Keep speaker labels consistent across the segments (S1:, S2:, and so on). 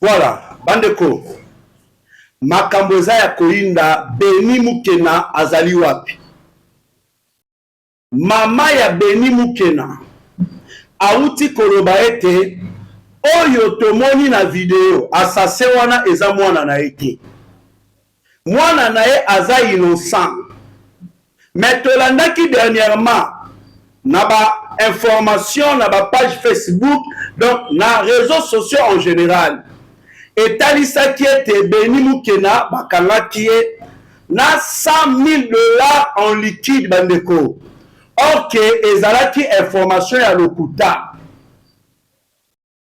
S1: Voilà, bandeko. Makambo eza ya kolinda Beni Mukena azali wapi. Mama ya Beni Mukena auti koloba ete oyo tomoni na video asase wana eza mwana na ete. Mwana na ye aza innocent. Mais tolandaki dernièrement na ba information na ba page Facebook, donc na réseaux sociaux en général. Et talisaki ete Beni Mukena bakangaki ye na 100 000 $ en liquide bandeko. Ok, ezalaki information ya lokuta.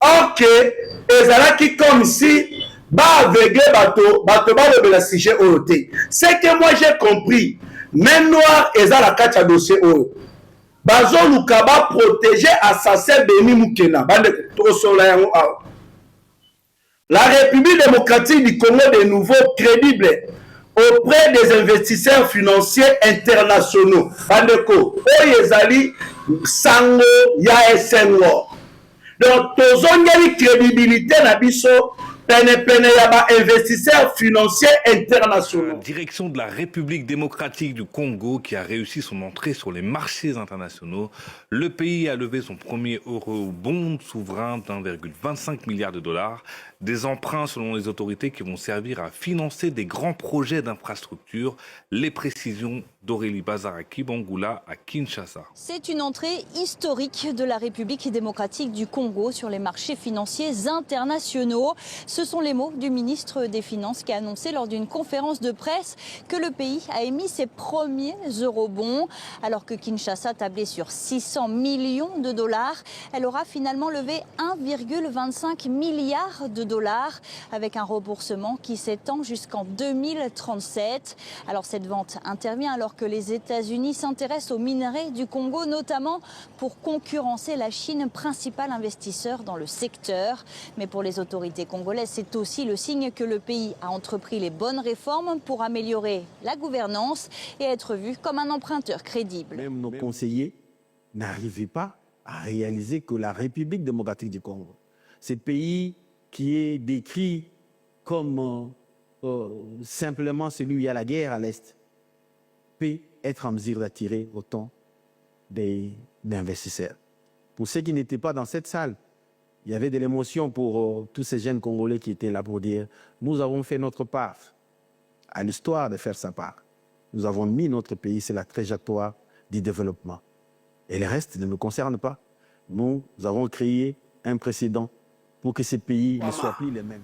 S1: Ok, ezalaki comme si ba aveugle bato ba lobela sujet oyote. C'est que moi j'ai compris, main noire ezala kacha dossier oyo. Bazo luka ba protéger assassin Beni Mukena bandeko to sola yango awa. La République démocratique du Congo de nouveau crédible auprès des investisseurs financiers internationaux. Bandeko, oyezali sango ya SNO. Donc, tozongeli crédibilité na biso pene ya ba investisseurs financiers internationaux.
S2: Direction de la République démocratique du Congo qui a réussi son entrée sur les marchés internationaux. Le pays a levé son premier eurobond souverain d'1,25 milliard $. Des emprunts selon les autorités qui vont servir à financer des grands projets d'infrastructure. Les précisions d'Aurélie Bazaraki Bangoula à Kinshasa.
S3: C'est une entrée historique de la République démocratique du Congo sur les marchés financiers internationaux. Ce sont les mots du ministre des Finances qui a annoncé lors d'une conférence de presse que le pays a émis ses premiers eurobonds. Alors que Kinshasa tablait sur 600 millions de $, elle aura finalement levé 1,25 milliard $, avec un remboursement qui s'étend jusqu'en 2037. Alors cette vente intervient alors que les États-Unis s'intéressent aux minerais du Congo, notamment pour concurrencer la Chine, principal investisseur dans le secteur. Mais pour les autorités congolaises, c'est aussi le signe que le pays a entrepris les bonnes réformes pour améliorer la gouvernance et être vu comme un emprunteur crédible.
S4: Même nos conseillers n'arrivaient pas à réaliser que la République démocratique du Congo, ce pays qui est décrit comme simplement celui où il y a la guerre à l'Est, peut être en mesure d'attirer autant d'investisseurs. Pour ceux qui n'étaient pas dans cette salle, il y avait de l'émotion pour tous ces jeunes Congolais qui étaient là pour dire « Nous avons fait notre part à l'histoire de faire sa part. Nous avons mis notre pays sur la trajectoire du développement. Et le reste ne nous concerne pas. Nous avons créé un précédent pour que ces pays ne soient plus les mêmes. »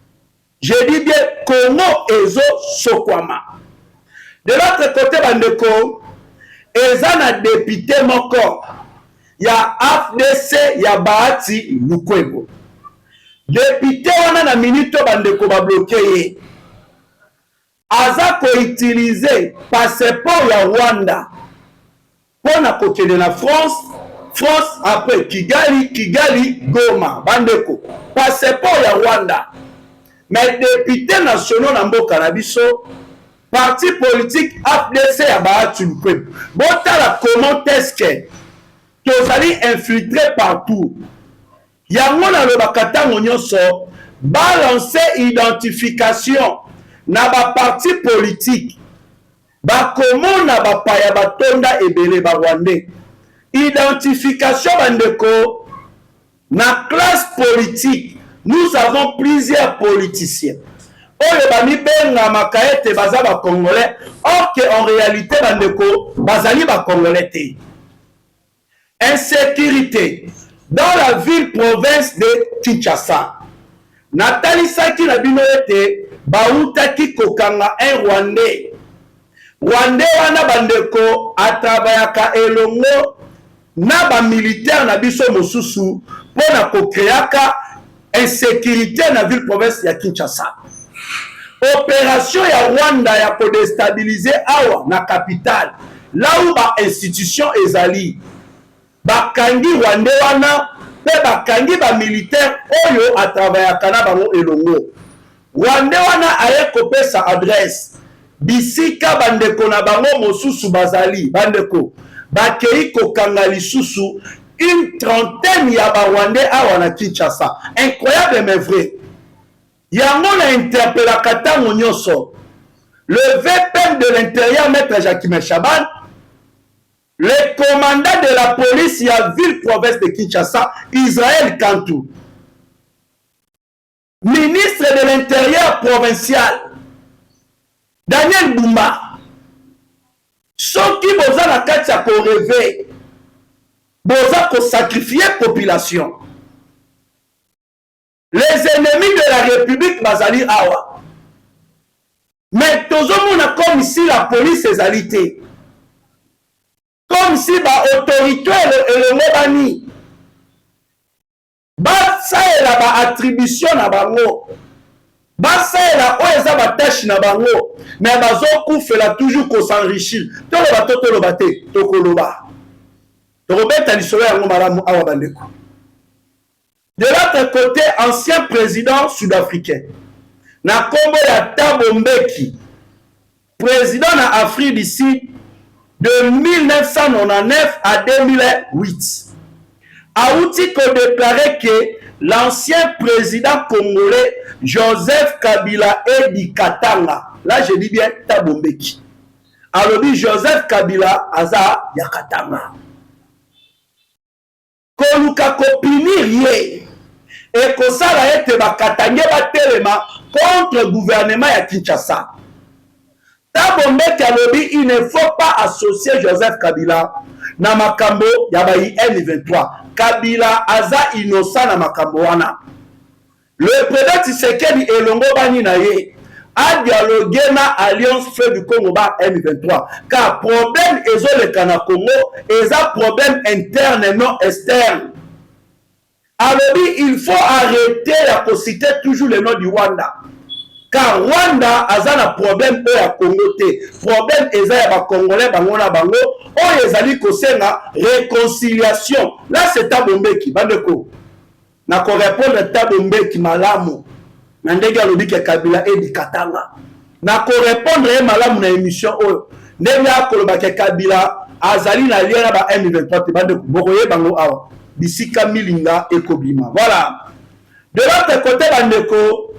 S1: Je dis bien Congo ezo sokwama. De l'autre côté, bandeko, ezana député moko. Ya AFDC, ya Bahati Lukwebo. Député wana na minute bandeko ba bloqué. Aza ko utiliser passeport ya Rwanda. Pona kokende na France après Kigali, Goma, bandeko. Passeport ya Rwanda. Mais député national na mboka na biso, parti politique AFDC ya Bahati Lukwebo. Botala comment est-ce que tozali infiltré partout. Yango na lobaka ntango nyonso balance identification na ba parti politique. Bakomona bapaya batonda ebele ba Rwandais. Identification bandeko na classe politique. Nous avons plusieurs politiciens. Oyo bami benga makaete baza ba Congolais, or que en réalité bandeko bazali ba Congolais te. Insécurité dans la ville-province de Kinshasa. Nathalie Saki na bino ete bautaki kokanga un Rwandais. Rwandais wana bandeko atrabayaka elongo na ba militaire na biso mosusu pona kokreaka insécurité na ville-province ya Kinshasa. Opération ya Rwanda ya ko déstabiliser awa na capitale là où ba institution ezali. Bakangi Rwandais wana pe bakangi ba militaire oyo atravaillaka na bango elongo. Rwandais wana aye kopesa adresse bisika bandeko na bango mosusu bazali bandeko bakei kokanga lisusu une trentaine ya ba Rwandais awa na Kinshasa. Incroyable mais vrai. Yango na interpella katango nyoso. Le VPN de l'intérieur, maître Jacquemin Chaban, le commandant de la police, il y a ville-province de Kinshasa, Israël Kantou, ministre de l'intérieur provincial, Daniel Boumba, ceux qui boza la katia ko rêver, boza ko sacrifier population. Les ennemis de la République bazali awa. Mais tout le monde a comme si la police est alité. Comme si l'autorité et le mobani. Ça est la attribution na bango. Ça est la oeza ba tâche na bango. Mais bazo koufela toujours qu'on s'enrichit. Toloba toloba te, tokoloba. Tokobeta lisolo yango malamu awa bandeko. De l'autre côté, ancien président sud-africain. Na kombo ya Thabo Mbeki, président na Afrique du Sud de 1999 à 2008. Aouti ko déclaré que l'ancien président congolais Joseph Kabila est du Katanga. Là, je dis bien Thabo Mbeki. Alors, Joseph Kabila aza ya Katanga. Koluka kopini rien. Et que ça a été bakatangé batelema contre le gouvernement ya Kinshasa. Thabo Mbeki alobi, il ne faut pas associer Joseph Kabila na makambo ya ba N23. Kabila aza innocent na makambo wana. Le président Tshisekedi elongo bani na ye a dialogué na Alliance Feu du Congo ba M23. Car problème ezoleka na Congo, eza problème interne non externe. Alors il faut arrêter de citer toujours le nom du Rwanda. Car Rwanda a un problème au Congo. Problème est ya Congolais bangona bango. O ezali kosenga réconciliation. Là c'est Thabo Mbeki bandeko. Na ko répondre Thabo Mbeki malamu. Na ndenge alobi ke Kabila e di Katanga. Na ko répondre malamu na émission oyo. Ndenge akoloba ke Kabila azali na lien ba M23 bandeko. Bokoye bango awa. Bisika milinga ekobima. Voilà. De l'autre côté, bandeko,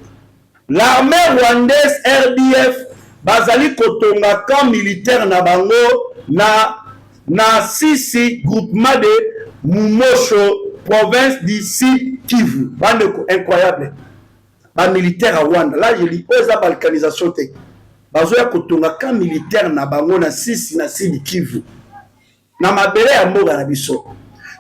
S1: l'armée rwandaise RDF bazali kotonga camp militaire na bango na Sisi groupement de Mumosho province d'ici Kivu. Bandeko incroyable. Ba militaire à Rwanda. Là je lis oza balkanisation te. Bazoya kotonga camp militaire na bango na Sisi na Sidi Kivu. Na mabele ya mboga na biso.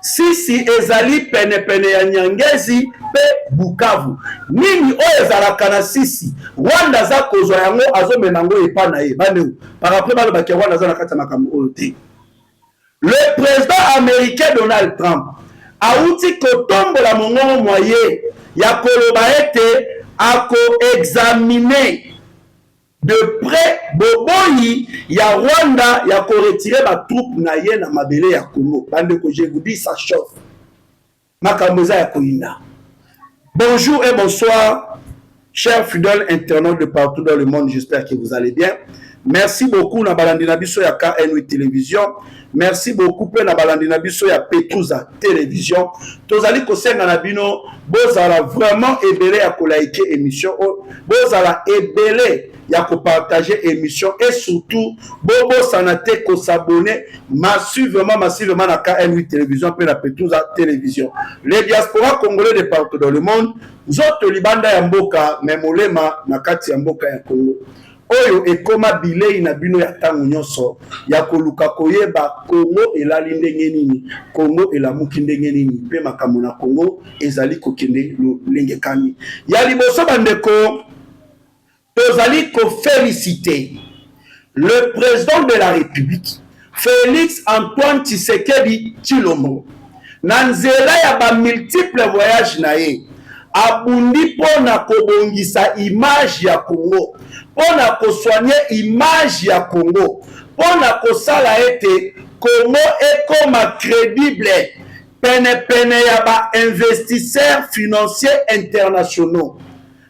S1: Sisi ezali pene ya Nyangezi pe Bukavu. Nini o ezalaka na Sisi Rwanda za kozwa yango azomena ngo epa na ye bane par après balo ba Rwanda za na kata makambo oyo te. Le président américain Donald Trump a outi kotombola mongongo moyen ya koloba ete ako examiner de près boboyi ya Rwanda ya ko retirer ba troupe na ye na mabele ya Congo. Bande ko je vous dis ça chauffe. Makamboza ya koinda. Bonjour et bonsoir chers fidèles internautes de partout dans le monde, j'espère que vous allez bien. Merci beaucoup na balandi na biso ya KN8 télévision. Merci beaucoup pe na balandi na biso ya Petruza télévision. Tozali kosenga na bino bozala vraiment ebele ya ko liker émission, bozala ebele ya ko partager émission et surtout bobo sanate ko s'abonner massivement na KN8 télévision pe na Petruza télévision. Les diaspora congolais de partout dans le monde, zoto libanda ya mboka memolema na kati ya mboka ya Congo. Oyo ekoma bilei na bino ya tango nyonso ya koluka koyeba Congo elali ndenge nini, Congo elamuki ndenge nini, pe makambo na Congo ezali kokende lenge kani. Ya liboso bandeko, tozali ko féliciter le président de la République Félix Antoine Tshisekedi Tshilombo na nzela ya ba multiple voyage na ye abundi pona kobongisa image ya Congo, pona kosoigner image ya Congo, pona kosala ete Congo ekoma crédible pene ya ba investisseurs financiers internationaux.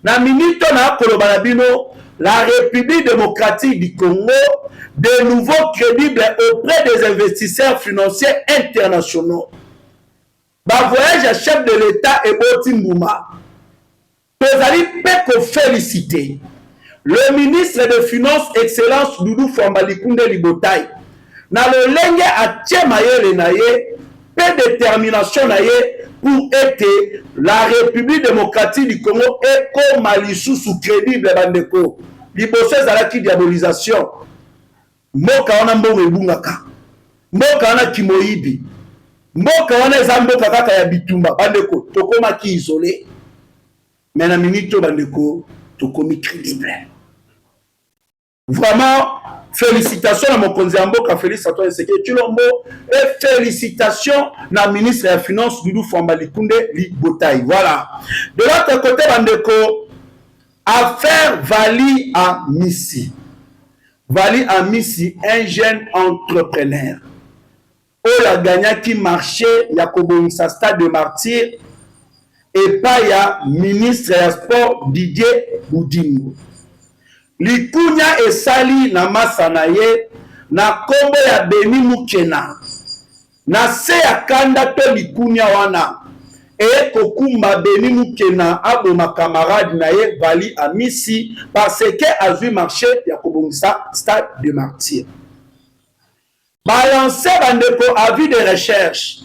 S1: Na minute na koloba na bino, la République démocratique du Congo de nouveau crédible auprès des investisseurs financiers internationaux. Ba voyage à chef de l'État et Boti Mbouma. tozali pe ko féliciter le ministre des Finances, Excellence Doudou Fwamba-Likunde Libotai, na lolenge atie mayele na ye, pe détermination na ye pour être la République démocratique du Congo ekoma lisusu crédible bandeko. Liboso ezalaki diabolisation. Mboka wana mbongo ebungaka. Mboka wana kimoyibi. Mboka wana eza mboka kaka ya bitumba bandeko. Tokomaki isolé. Mais na minute bandeko tokomi crédible. Vraiment, félicitations à mon konzi Mboka Félix Antoine Tshisekedi Tshilombo et félicitations à ministre des Finances Doudou Fwamba-Likunde Libotai. Voilà. De l'autre côté, bandeko, affaire Vali Amisi. Vali Amisi, un jeune entrepreneur. Il a gagné qui marchait, il y a Kobonisa Stade de Martyr et pas il y a ministre des Sports Didier Boudingo. Likunya esali na masa na ye na kombo ya Beni Mukena na se ya kanda to likunya wana e kokumba Beni Mukena aboma camarade na ye Vali Amisi parce que azui marché ya kobongisa Stade de Martyr. Balance bandeko avis de recherche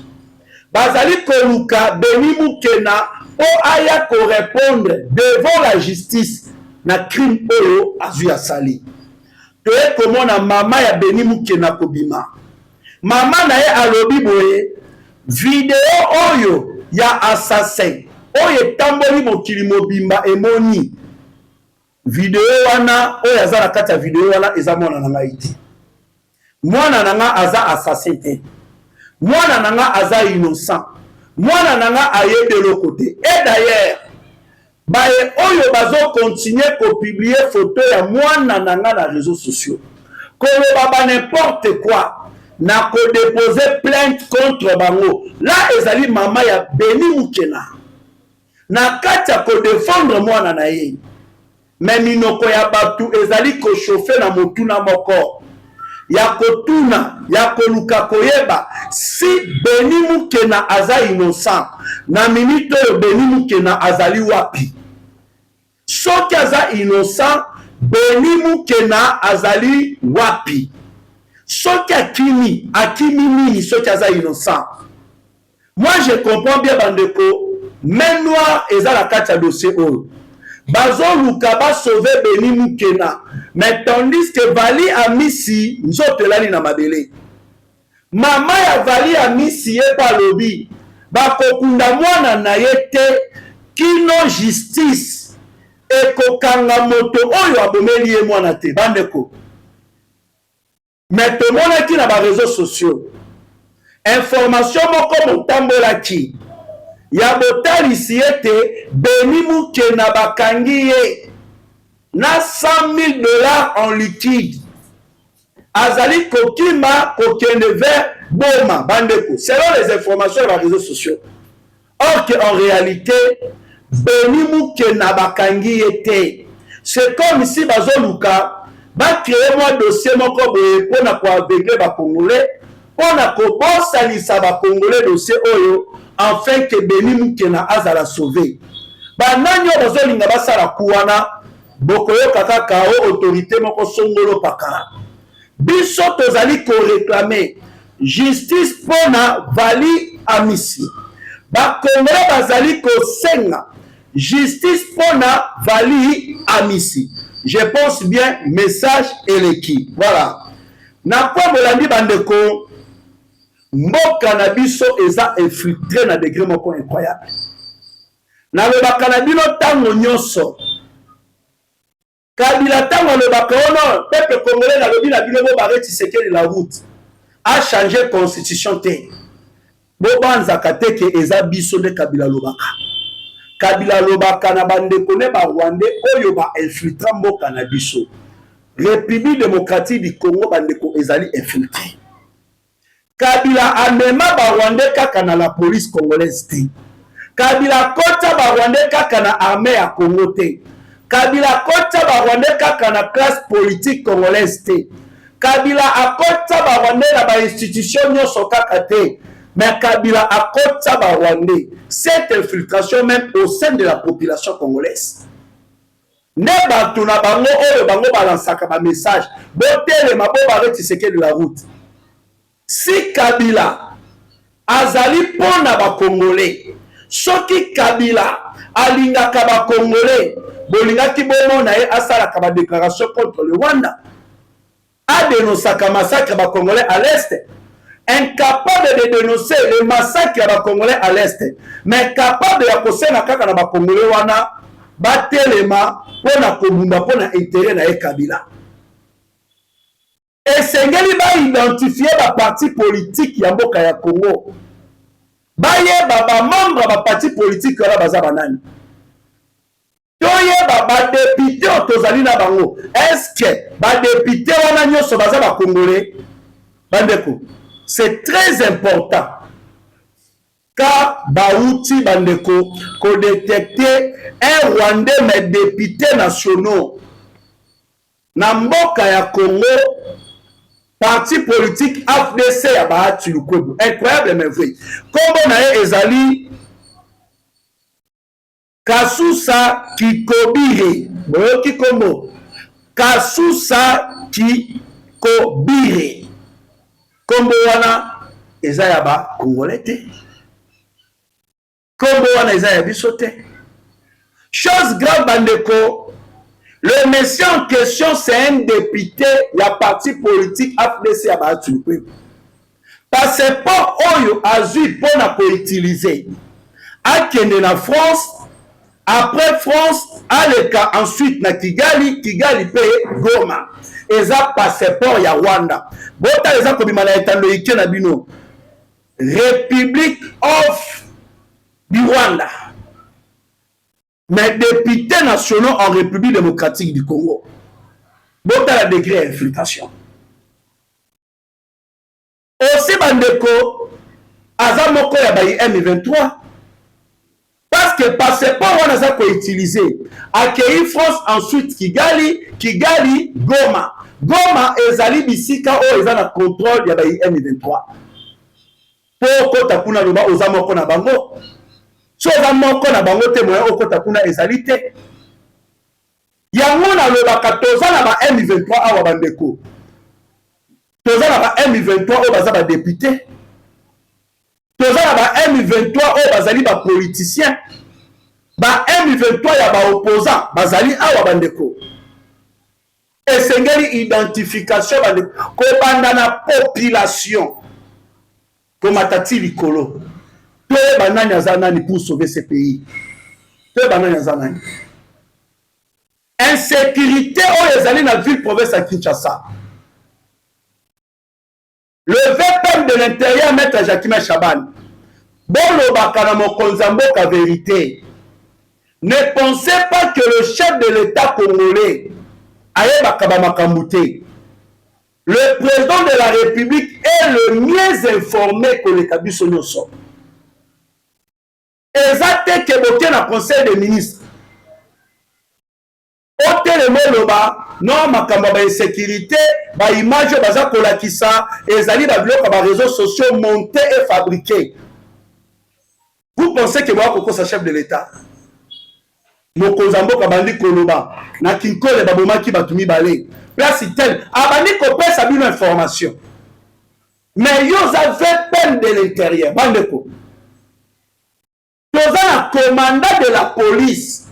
S1: bazali koluka Beni Mukena o aya ko répondre devant la justice na crime oyo azu ya sali. Toye komona mama ya Beni Mukena kobima. Mama na ye alobi boye video oyo ya assassin oyo tamboli mokili mobimba emoni. Video wana oyo azala kati ya video wana eza mwana na ngai te. Mwana na nga aza assassin te. Mwana na nga aza innocent. Mwana na nga aye de l'autre côté. Et d'ailleurs baye oyo bazo continuer ko publier photo ya mwana nanga na réseaux sociaux. Koloba ba n'importe quoi. Na ko déposer plainte contre bango. Là ezali mama ya Beni Mukena. Na kati ko défendre mwana na ye. Mais minoko ya batu ezali ko chauffer na motuna moko. Ya kotuna, ya koluka koyeba si Beni Mukena aza innocent. Na minute yo Beni Mukena azali wapi. Soki aza innocent, Beni Mukena azali wapi. Soki akimi nini soki aza innocent. Moi je comprends bien bandeko, main noire eza la kati ya dossier oyo. Bazo luka ba sauver Beni Mukena, mais tandis que Vali Amisi nzoto lali na mabele. Mama ya Vali Amisi ye pa lobi, ba kokunda mwana na ye te kino justice. Eko kanga moto oyo abomeli ye mwana te bandeko. Mais tomona ki na ba réseaux sociaux. Information moko motambola ki. Ya botalisi ete Beni Mukena bakangi ye na $100,000 en liquide. Azali kokima kokende vers boma bandeko. Selon les informations sur les réseaux sociaux. Or que en réalité Beni Mukena bakangi ete. C'est comme si bazoluka ba créer moi dossier moko boye pona ko aveugle ba congolais, pona ko bosalisa ba congolais dossier oyo afin que Beni Mukena azala sauver. Ba nanyo bazolinga basala kuwana bokoyo kaka o autorité moko songolo pakala. Biso tozali ko réclamer justice pona Vali Amisi. Ba congolais bazali ko senga justice pona Vali Amisi. Je pense bien message et l'équipe. Voilà. Na kwa bolandi bandeko mboka na biso eza infiltré na degré moko incroyable. Na lobaka na bino tango nyonso. Kabila tango lobaka ono peuple congolais na lobi na bino bo bareti sekeli la route. A changé constitution te. Bo banzaka te ke eza biso de Kabila lobaka. Kabila lobaka na bandeko ne ba Rwandais oyo ba infiltra mboka na biso. République démocratique du Congo bandeko ezali infiltré. Kabila amema ba Rwandais kaka na la police congolaise te. Kabila kota ba Rwandais kaka na armée ya Congo te. Kabila kota ba Rwandais kaka na classe politique congolaise te. Kabila akota ba Rwandais na ba institution nyonso kaka te. Mais Kabila a kota ba Rwandais. Cette infiltration même au sein de la population congolaise. Ne bato na bango oyo bango balansaka ba message. Botele mabo bareti seke de la route. Si Kabila azali pona ba Congolais, soki Kabila alingaka ba Congolais, bolingaki bomo na ye asalaka ba déclaration contre le Rwanda, a dénoncé le massacre ba Congolais à l'Est, incapable de dénoncer le massacre ba Congolais à l'Est, mais capable de kosena kaka na ba Congolais wana batelema pona kobunda pona intérêt na ye Kabila. Et Sengeli va identifier la parti politique ya mboka ya Congo. Baye baba membre ba parti politique la baza banani. Toye baba député otozali na bango. Est-ce que ba député wana nyoso baza ba Congolais? Bandeko, c'est très important. Car Baouti Bandeko ko détecter un Rwandais mais députés nationaux. Na mboka ya Congo, parti politique AFDC ya Bahati Lukwebo. Incroyable mais vrai. Kombo na ye ezali Kasusa Kikobire. Boyoki kombo. Kasusa Kikobire. Kombo wana eza ya ba Congolais te. Kombo wana eza ya biso te. Chose grave bandeko. Le monsieur en question, c'est un député, il y a parti politique AFDC à Bahati. Passeport Oyo Azui pour ne utiliser. A Kende na France, après France, Aleka ensuite na Kigali, Kigali paye Goma. Et ça passeport ya Rwanda. Bota les akobima na etando ike na bino. République of du Rwanda. Mais députés nationaux en République démocratique du Congo. Bon, la degré d'infiltration. Aussi, Bandeko, Azamoko Yabayi M23. Parce que passeport, on a ça qu'on utilise. Accueillir France, ensuite Kigali, Kigali, Goma. Goma, Ezali Bisika, oh, ils ont le contrôle Yabayi M23. Pour Kotakuna Loba, Ozamoko na Bango. So moko na bango te moya okota kuna ezali te. Yango na lobaka toza na ba M23 awa bandeko. Toza na ba M23 o baza ba député. Toza na ba M23 o bazali ba politicien. Ba M23 ya ba opposant bazali awa bandeko. Esengeli identification bandeko ko banda na population. Ko matati likolo. Peu banani azanani pour sauver ce pays. Peu banani azanani. Insécurité au ezali na ville province à Kinshasa. Le VPM de l'intérieur, maître Jacquemin Chaban. Bon le bakana mokonzambo ka vérité. Ne pensez pas que le chef de l'État congolais aye bakaba makambouté. Le président de la République est le mieux informé que le Kabiso Nyoso. Exacte que boté na conseil des ministres. Otelemo loba, non makamba ba insécurité, ba image baza kolakisa, ezali ba biloko ba réseaux sociaux montés et fabriqués. Vous pensez que moi koko sa chef de l'État? Mokonzambo kabandi koloba, na kinkole babomaki batumi balé. Place tel, abandi ko pesa bino information. Mais yo avez peine de l'intérieur, bandeko. Le commandant de la police,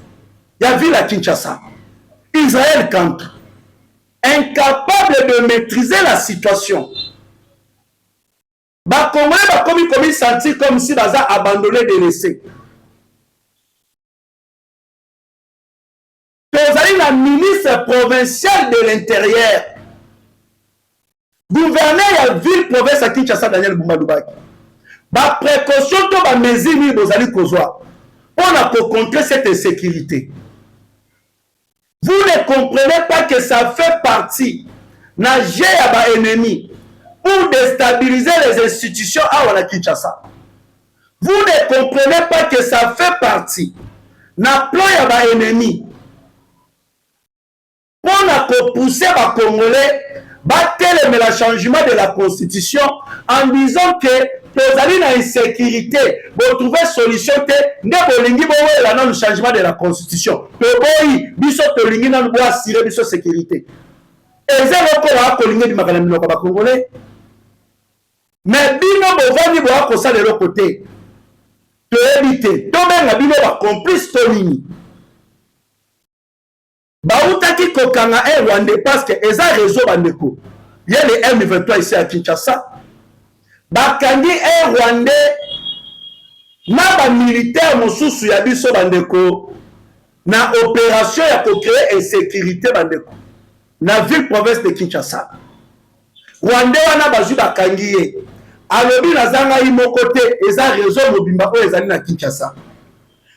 S1: il y a vu la Kinshasa, Israël Kanto, incapable de maîtriser la situation. Les Congolais comme ils sentir comme si ils avaient abandonné de laisser. Vous avez la ministre provinciale de l'Intérieur, gouverneur de la ville province à Kinshasa, Daniel Boumadoubaki. La précaution de la mesure vous allez causoir pour contrer cette insécurité. Vous ne comprenez pas que ça fait partie nager à l'ennemi pour déstabiliser les institutions à la Kinshasa. Vous ne comprenez pas que ça fait partie na plan à l'ennemi pour pousser les Congolais battre le changement de la constitution en disant que tozali na insécurité, vous trouvez solution te, nde bolingi bowelela na le changement de la constitution. Toboyi, biso tolingi na bo assurer biso sécurité. Eza lokola kolingi di makala minoko ba congolais. Mais bino bovandi bo akosala le côté. Toyebi te, tobenga bino ba complice tolini. Bautaki kokanga Rwandais parce que eza réseau bandeko. Il y a les M23 ici à Kinshasa. Bakangi Rwandais na ba militaire mosusu ya biso bandeko na opération ya ko créer insécurité bandeko na ville province de Kinshasa. Rwandais wana bazu bakangi ye. Alobi nazanga imoko te eza réseau mobimba oyo ezali na Kinshasa.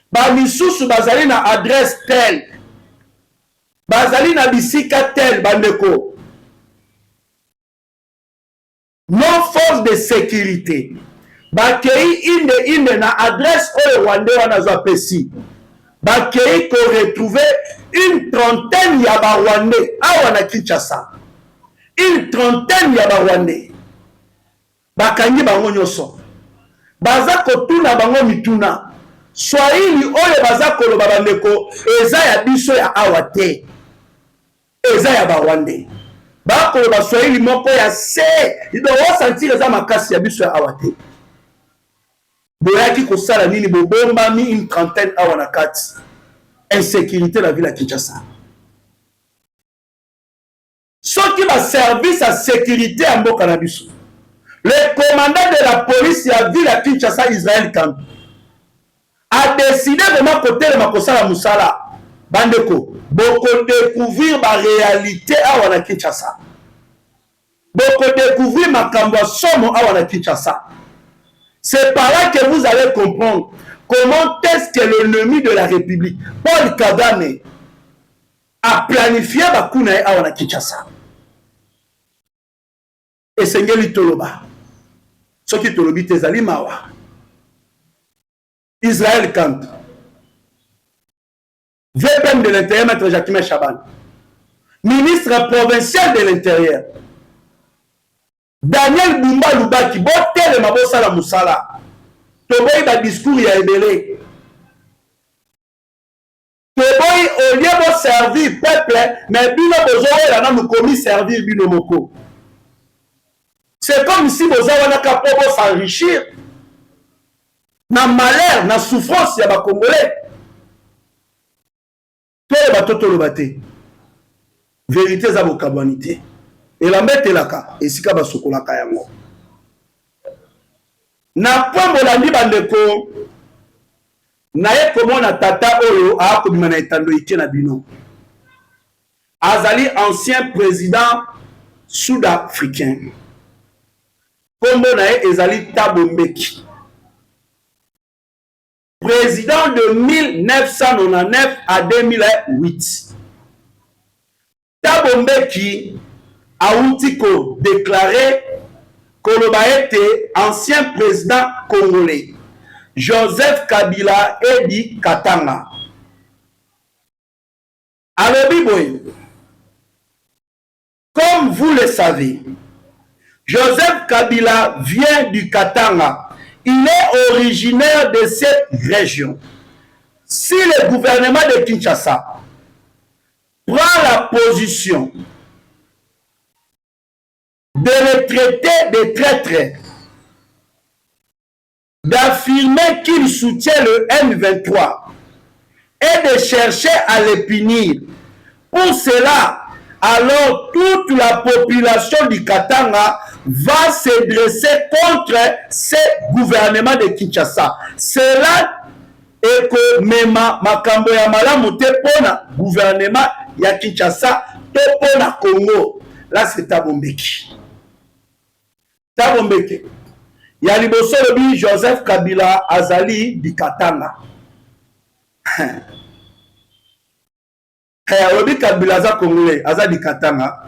S1: Ba misusu bazali na adresse tel. Bazali na bisika tel bandeko. Non force de sécurité. Bakei inde na adresse oyo Rwandais wana zo apesi. Bakei ko retrouver une trentaine ya ba Rwandais awa na Kinshasa. Une trentaine ya ba Rwandais. Bakangi bango nyoso. Baza kotuna bango mituna. Swahili oyo baza koloba bandeko eza ya biso ya awa te. Eza ya ba Rwandais. Bako ba Swahili moko ya se. Ido wasantir eza makasi ya biso ya awa te. Boyaki kosala nini bobomba mi une trentaine awa na kati. Insécurité la ville à Kinshasa. Soki ba service à sécurité à mboka na biso. Le commandant de la police ya ville à Kinshasa Israël Kambi a décidé de ma côté de ma kosala musala. Bandeko, beaucoup découvrir ma réalité à wana Kinshasa. Beaucoup découvrir ma kambo somo à wana Kinshasa. C'est par là que vous allez comprendre comment est-ce que l'ennemi de la République, Paul Kagame, a planifié bakuna à wana Kinshasa. Et c'est ngeli toloba. Ce qui tolobi tezali mawa. Israël Kant. VPM de l'Intérieur, Maître Jacquemin Chaban. Ministre provincial de l'Intérieur. Daniel Bumba Lubaki, botel mabosa la musala. Toboy ba discours ya ebele. Toboy au lieu de servir peuple, mais bino bozoé la nous commis servir bino moko. C'est comme si vous avez un capot pour s'enrichir. Na malheur, na souffrance, il y a des Congolais. Tout le bateau, tout le bateau. Vérité, c'est vos cabanités. Et la mette là, et si kaba sokola kayango. Na point molandi bandeko. Na ye comment na tata oyo a komima na etando ike na bino. Azali ancien président sud-africain. Kombo nae ezali Thabo Mbeki. Président de 1999 à 2008. Thabo Mbeki a outiko déclaré Koloba était ancien président congolais. Joseph Kabila Edi Katanga. Alobi boy. Comme vous le savez, Joseph Kabila vient du Katanga. Il est originaire de cette région. Si le gouvernement de Kinshasa prend la position de le traiter de traître, d'affirmer qu'il soutient le M23 et de chercher à le punir, pour cela, alors toute la population du Katanga va se dresser contre ce gouvernement de Kinshasa. Cela est que même makambo ya malamu te pona gouvernement ya Kinshasa to pona Congo. Là c'est Thabo Mbeki. Thabo Mbeki. Ya liboso lobi Joseph Kabila azali di Katanga. Lobi Kabila za Congolais azali di Katanga.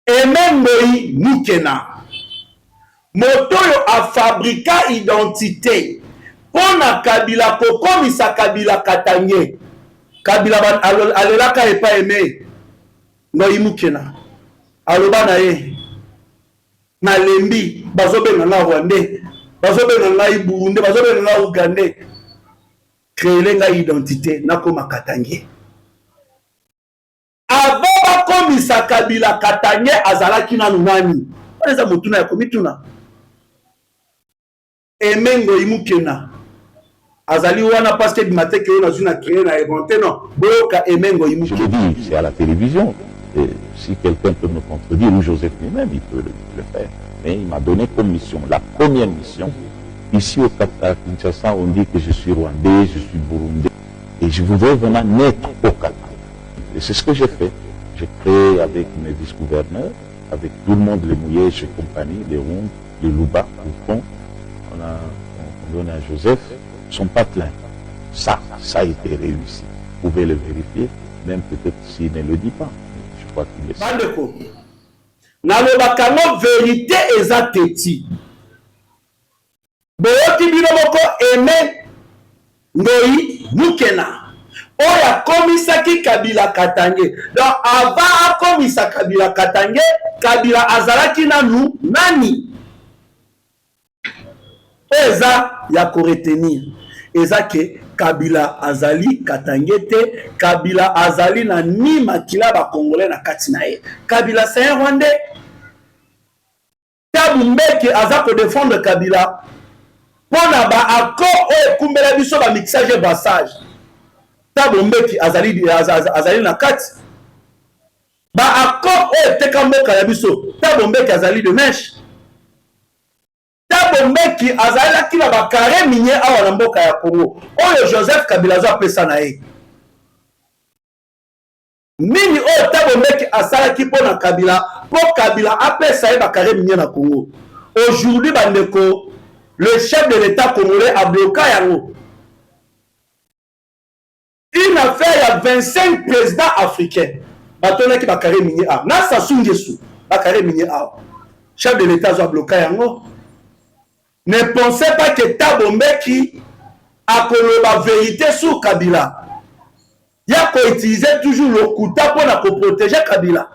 S1: Et même Moïse Moukena. Motoyo a fabriqué identité. Pour na Kabila kokomisa Kabila Katangé. Kabila alelaka et pas aimé. Moïse Moukena. Aloba na ye. na lembi bazobenga nga Rwandais bazobenga nga Burundi bazobenga nga Ugandais créer nga identité nakoma Katange avant bakomisa Kabila Katange azalaki nanu nani eza motuna ya komituna Emengo Imukena azali wana parce que dimate que on a une créé na inventé non boka Emengo Imukena.
S5: Je le dis, c'est à la télévision. Et si quelqu'un peut me contredire, ou Joseph lui-même, il peut le faire. Mais il m'a donné comme mission, la première mission. Ici au Qatar, Kinshasa, on dit que je suis rwandais, je suis burundais. Et je voudrais vraiment naître au Qatar. Et c'est ce que j'ai fait. J'ai créé avec mes vice-gouverneurs, avec tout le monde, les Mouillés, chez compagnie, les Rondes, les Louba, Oufon. On donne à Joseph son patelin. Ça a été réussi. Vous pouvez le vérifier, même peut-être s'il ne le dit pas. Je crois qu'il est...
S1: Bandeko, nalobakango vérité ezateti. Boyoki bino moko Aimé Ngoi Mukena. Oya komisaki Kabila Katange. Donc avant akomisa Kabila Katange, Kabila azalaki nanu nani? Eza ya koretenir. Eza ke Kabila azali Katange te, Kabila azali na ni makila ba Congolais na kati na ye. Kabila c'est un Rwandais. Tabu Mbeki aza ko défendre Kabila. Pona ba accord o kumbela biso ba mixage et brassage. Tabu Mbeki azali na kati. Ba accord o teka mboka ya biso. Tabu Mbeki azali de mèche. Tabu Mbeki azali na ba carré minier awa na mboka ya Congo. Oyo Joseph Kabila zo apesa na ye. Nini oyo Tabu Mbeki asalaki pona Kabila, po Kabila apesa ye ba carré minier na Congo. Aujourd'hui bandeko le chef de l'État congolais a bloqué yango. Une affaire, il y a 25 présidents africains. Batona qui va carré minier a. Na Sassou Nguesso va carré minier a. Chef de l'État a bloqué yango. Ne pensez pas que Tabu Mbeki a la vérité sur Kabila. Il y a qu'à utiliser toujours le Kouta pour protéger Kabila.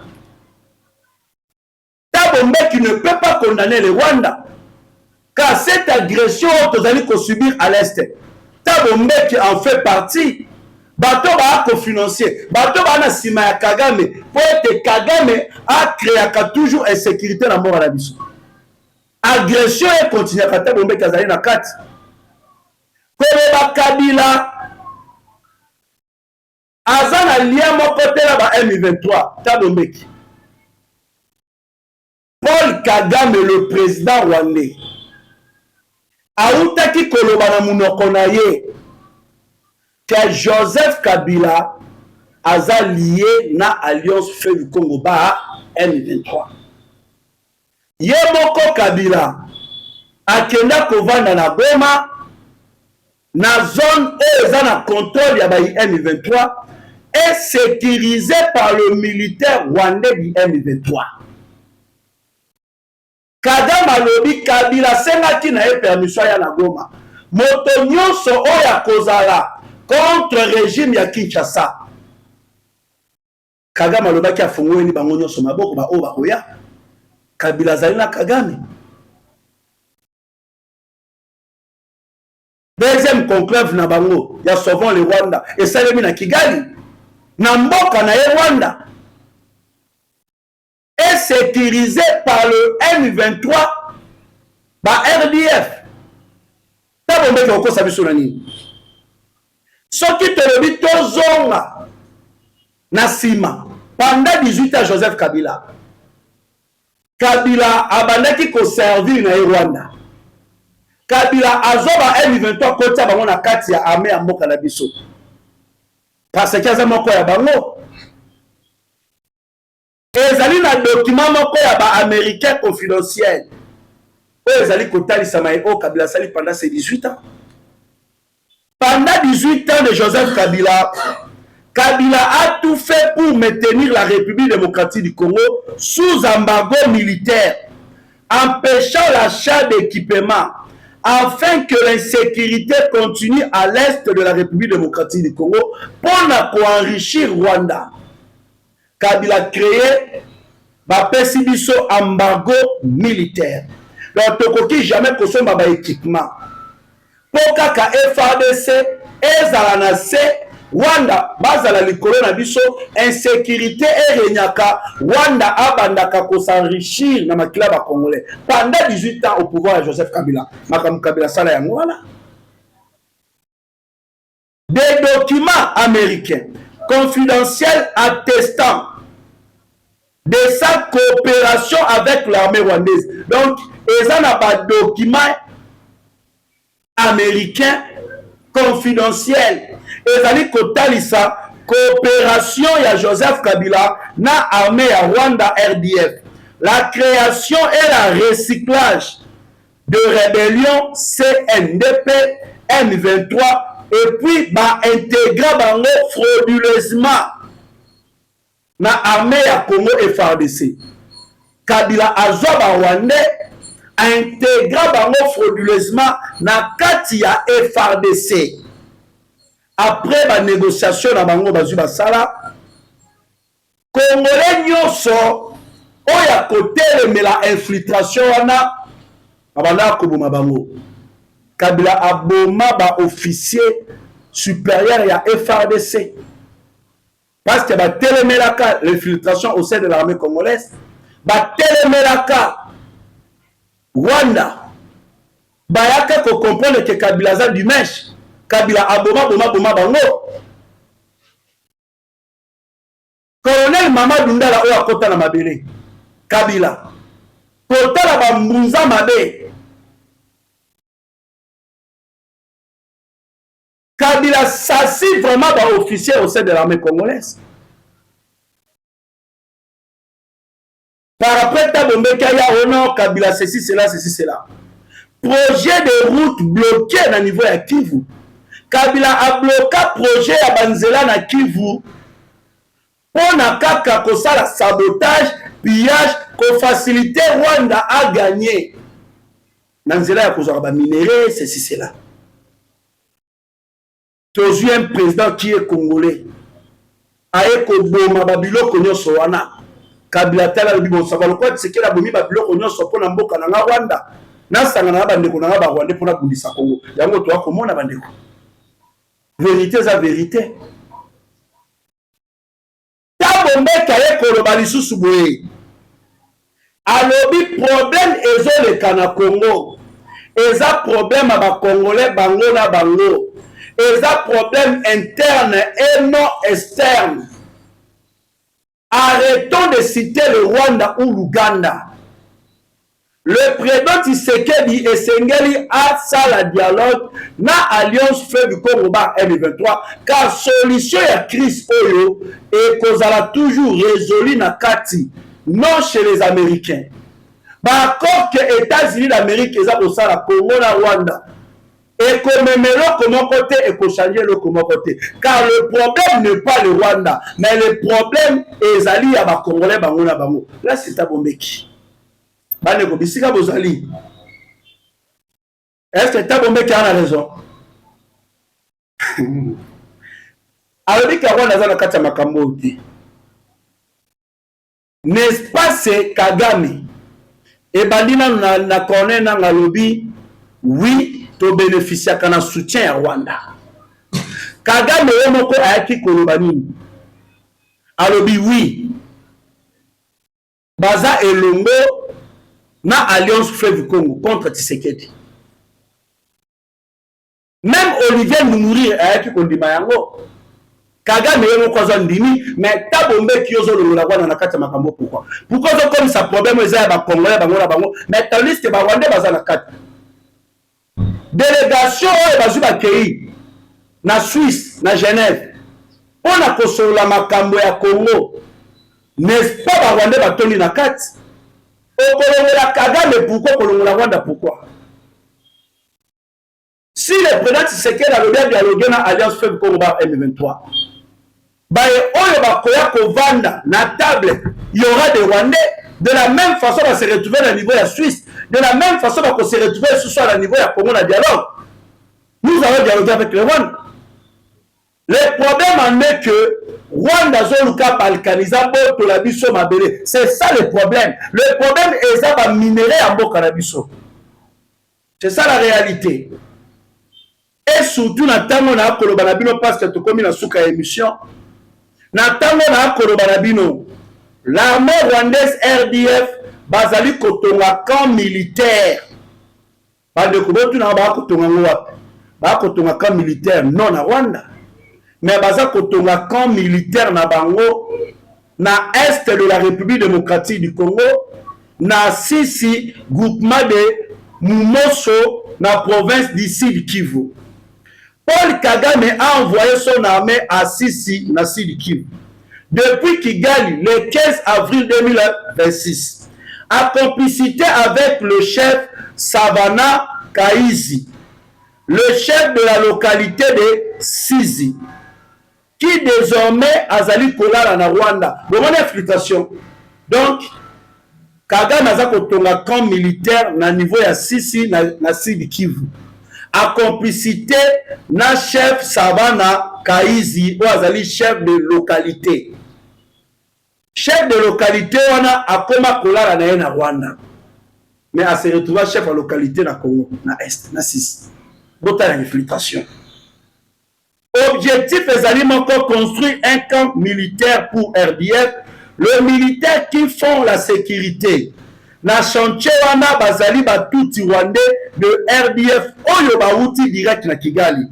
S1: Tabu Mbeki ne peut pas condamner le Rwanda. Car cette agression que allez subir à l'Est, Tabu Mbeki en fait partie. Bato ba ko financier, bato ba na sima ya Kagame, pour être Kagame a créé toujours insécurité dans mort à la biso. Agression et continue à Tabu Mbeki azali na kati. Kole ba Kabila azana lien mon côté là ba M23 Tabu Mbeki. Paul Kagame le président rwandais. Aoutaki koloba na munoko na ye que Joseph Kabila aza lié na Alliance Feu du Congo ba M23. Ye moko Kabila akenda kovanda na Goma na zone où eza na contrôle ya ba M23 et sécurisé par le militaire rwandais du M23. Kagame alobi Kabila sengaki na ye permission ya na Goma. Moto nyonso oya kozala contre régime ya Kinshasa. Kagame alobaki afungoli bango nyonso maboko ba oba oya. Kabila zali na Kagame. Deuxième conclave na bango ya Sauvons le Rwanda et salemi na Kigali. Na mboka na ye Rwanda. Est sécurisé par le M23 par RDF. Tabu Mbeki okosa biso na nini? Soki tolobi tozonga na sima pendant 18 ans Joseph Kabila. Kabila abandaki ko servir na Rwanda. Kabila azoba M23 kotia bango na kati ya armée ya mboka na biso. Parce que aza moko ya bango. Ezali na document moko ya ba américain confidentiel. Ezali kotalisa maïo Kabila sali pendant ces 18 ans. Pendant 18 ans de Joseph Kabila, Kabila a tout fait pour maintenir la République démocratique du Congo sous embargo militaire, empêchant l'achat d'équipements, afin que l'insécurité continue à l'est de la République démocratique du Congo pour enrichir Rwanda. Kabila créé bapesi biso embargo militaire. Donc tokoki jamais kosomba ba équipement. Po kaka FARDC ezala na se Wanda bazala likolo na biso insécurité erenyaka Wanda abandaka ko s'enrichir na makila ba congolais pendant 18 ans au pouvoir de Joseph Kabila. Makam Kabila sala yango wana. Des documents américains confidentiels attestant de sa coopération avec l'armée rwandaise. Donc, ils ont pas de documents américains confidentiels. Ils ont dit ça coopération ya Joseph Kabila na armée ya Rwanda RDF. La création et la recyclage de rébellion CNDP M23 et puis bah intégrer bango frauduleusement na armée ya Congo FARDC. Kabila azwa ba Rwandais intégrer bango frauduleusement na kati ya FARDC. Après la négociation na bango bazwi basala Congolais nyonso oya côté la infiltration wana abana koboma bango. Kabila aboma ba officier supérieur ya FARDC. Parce que batelemelaka l'infiltration au sein de l'armée congolaise, batelemelaka Rwanda, bayaka ko comprendre que Kabila za du mèche, Kabila aboma boma bango. Colonel Mamadou Ndala oya kota na mabele, Kabila kota la bambunza mabe. Kabila s'assit vraiment par officier au sein de l'armée congolaise. Par après, Tabombe Kaya, non, Kabila, ceci, cela. Projet de route bloqué à niveau de Kivu. Kabila a bloqué projet à Banzela na Kivu. On a kaka la sabotage, pillage, qu'on facilite Rwanda à gagner. Banzela a causé minéraux, ceci, cela. Tu as un président qui est congolais. Aye Koboma Babilo Konyo Sowana. Kabila Tala Bibo Sabalokwa, c'est qu'il a bomi Babilo Konyo Sopona Mboka na Rwanda. Nansangana Bandeko na Rwanda pour la Bundisa Congo. Yango toi comment na Bandeko. Vérité za vérité. Tabombe Kaye Kolobali Susuboye. Alobi problème ezo le kana Congo. Eza problème à ba Congolais bango na bango. Et ça problème interne et non externe. Arrêtons de citer le Rwanda ou l'Ouganda. Le président Tshisekedi et Sengeli a ça la dialogue na alliance feu du Congo M23 car solution à crise oyo et kozala toujours résolu na kati non chez les Américains. Par contre que États-Unis d'Amérique ils ont ça la Congo na Rwanda. Et comme comment côté et qu'on change le comment côté. Car le problème n'est pas le Rwanda, mais le problème est Ali à Congolais Bangona Bango. Là c'est à Bombeki. Baneko Bisika Bozali. Est-ce que Tabombeki a raison? Alors dit que Rwanda zana kata makambo ti. N'est-ce pas c'est Kagame? Et bandina na connaît na ngalobi oui. To bénéficier kana soutien à Rwanda. Kagame yomoko ayaki kolobani. Alobi oui. Baza elongo na alliance fleuve Congo contre Tshisekedi. Même Olivier Ndoumourir ayaki kondima yango. Kagame yomoko azondimi mais Tabombe kiozo longola Rwanda na kati makambo pourquoi? Pourquoi comme ça problème eza ba Congolais bango mais ta liste ba Rwanda baza na kati. Délégation oyo bazwi bakei na Suisse na Genève mpona kosolola makambo ya Congo n'est-ce pas barwandais batondi na kati okolongola Kagame pourquoi kolongola Rwanda pourquoi si le président Tshisekedi alobi dialogue na alliance fleuve Congo M23 baye oyo bakoya kovanda na table il y aura des Rwandais de la même façon on va se retrouver à niveau de la Suisse. De la même façon, on va se retrouver ce soir à niveau de Congo, la dialogue. Nous allons dialoguer avec les Rwandais. Le problème en est que Rwanda zoluka balkaniza boto la biso mabele. C'est ça le problème. Le problème est ça va minérer en boka la biso. C'est ça la réalité. Et surtout na tango na koloba na bino parce que to komi na suka émission. Na tango na koloba na bino. L'armée rwandaise RDF bazali kotonga camp militaire. Bande kubotu na ba kotonga ngwa. Ba kotonga camp militaire non na Rwanda. Mais baza kotonga camp militaire na bango na est de la République démocratique du Congo na Sisi groupement de Mumoso na province du Sud Kivu. Paul Kagame a envoyé son armée à Sisi na Sud Kivu. Depuis Kigali le 15 avril 2026 en complicité avec le chef Savana Kaizi, le chef de la localité de Sisi, qui désormais azali kolala na Rwanda. Bonne explication. Donc, Kagame aza kotonga camp militaire na niveau ya Sisi na Sud Kivu. A complicité na chef Savana Kaizi ou azali chef de localité. Chef de localité wana akoma kolala na ye na Rwanda. Mais a se retrouver chef de localité na Congo, na Est, na Sisi. Bota la infiltration. Objectif est encore construire un camp militaire pour RDF, le militaire qui font la sécurité. Na chantier wana bazali batuti rwandais de RDF oyo bauti direct na Kigali.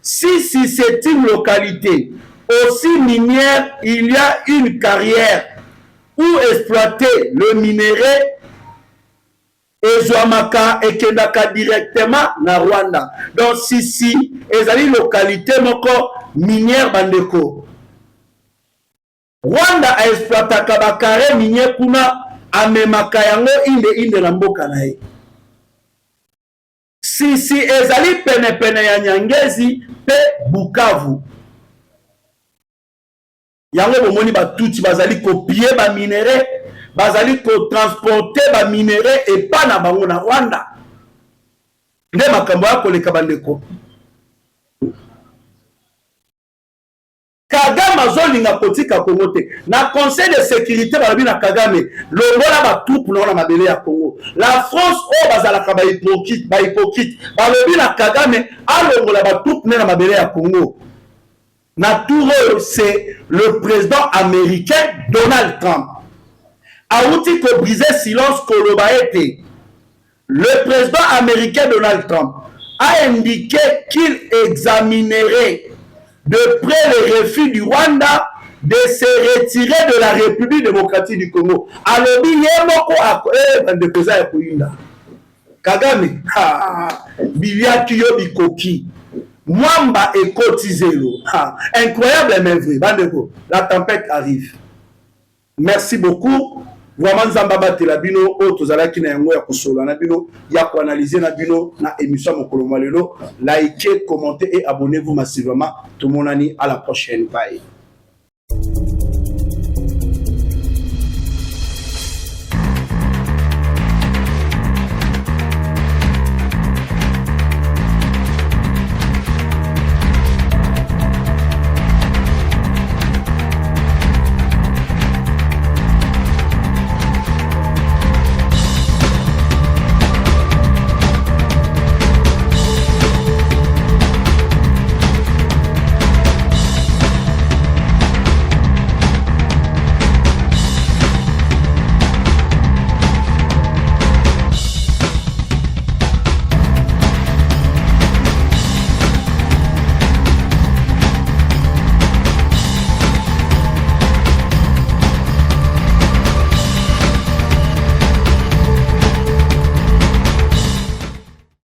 S1: Si c'est une localité aussi minière, il y a une carrière où exploiter le minerai Ezwamaka et Kendaka directement na Rwanda. Donc si ezali localité moko minière bandeko. Rwanda a exploité kabakare minier kuna amemaka yango inde na mboka na ye. Si ezali pene ya Nyangezi pe Bukavu. Yango bomoni batuti bazali copier ba minerai bazali ko transporter ba minerai et pas na bango na Rwanda. Nde makambo ya koleka bandeko. Kagame azolinga kotika Congo te. Na conseil de sécurité balobi na Kagame longola ba troupe na mabele ya Congo. La France o bazalaka ba hypocrite balobi na Kagame alongola ba troupe na mabele ya Congo. Na tour c'est le président américain Donald Trump. Aouti ko briser silence koloba ete. Le président américain Donald Trump a indiqué qu'il examinerait de près le refus du Rwanda de se retirer de la République démocratique du Congo. Alobi yemoko de koza ya kuyinda. Kagame, biliaki yo bikoki. Mwamba et Kotizelo. Incroyable mais vrai. Bandeko, la tempête arrive. Merci beaucoup. Vraiment Zambaba Telabino, Otozalaki na yango ya kosola na bino, ya ko analyser na bino na émission Mokolo Malelo. Likez, commentez et abonnez-vous massivement. Tout mon ami, à la prochaine. Bye.